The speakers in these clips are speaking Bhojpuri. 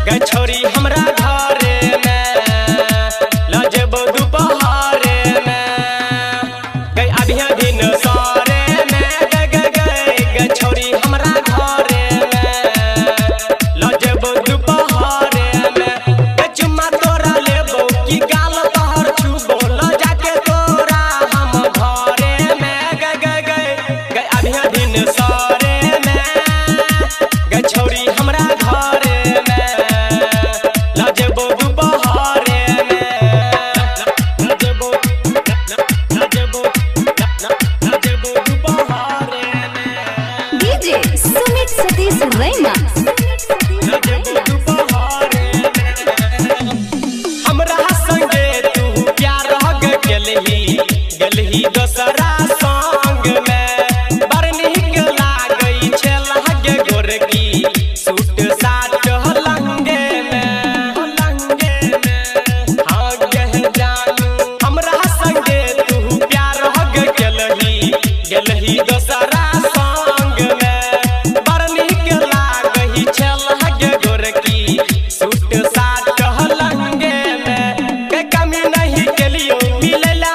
गई छोरी हमरा घरे में लजबो दुपहरे में गई अभिया दिन सारे में गई छोरी हमरा घरे में लजबो दुपहरे में गई चुम्मा तोरा लेबो की गाल तोहर छुबो ल जाके तोरा हम घरे में गई अभिया दिन सारे में गई छोरी हमरा घरे गलही दोसरा संग में बड़ नीक लागई छे लहगे गोरकी सूट साट लंगे में हाँ गह जानू हमरा संगे तू प्यार हग गलही दोसरा संग में बड़ नीक लागई छे लहगे गोरकी सूट साट लंगे में के कमी नहीं केलियो मिलेला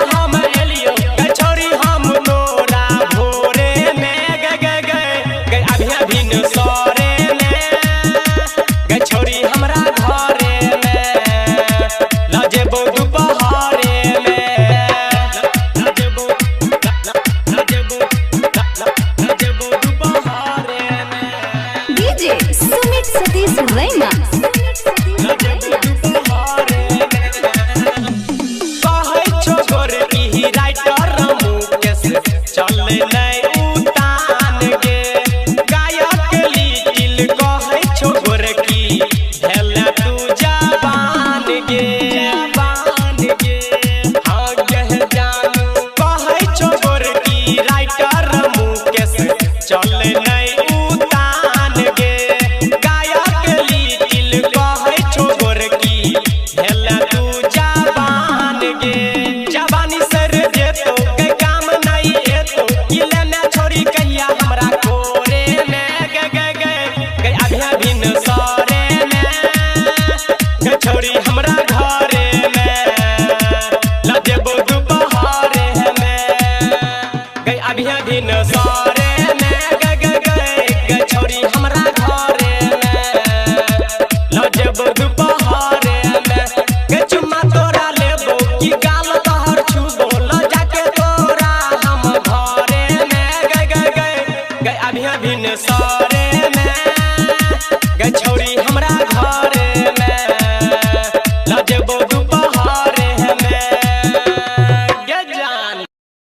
चले नहीं उतान गे गायक लिटिल कहे छो गोरकी भेला तू जवान गे हाँ गह जानू कहे छो गोरकी राइटर मुकेश चले नहीं उतान गे गायक लिटिल कहे छो गोरकी भेला तू जवान गे जवानी सर जेतो के काम नहीं इले में छोरी कहिया हमरा कोरे में गई अभिया दिन सारे में गई छोरी हमरा घरे में लजबो दुपहरे में गई अभिया दिन सारे में गई छोरी हमरा घरे में लजबो दुपहरे में गई चुम्मा तोरा लेबो की गाल तोहर छुबो ल जाके तोरा हम घरे अभिया दिन सारे में गई छोरी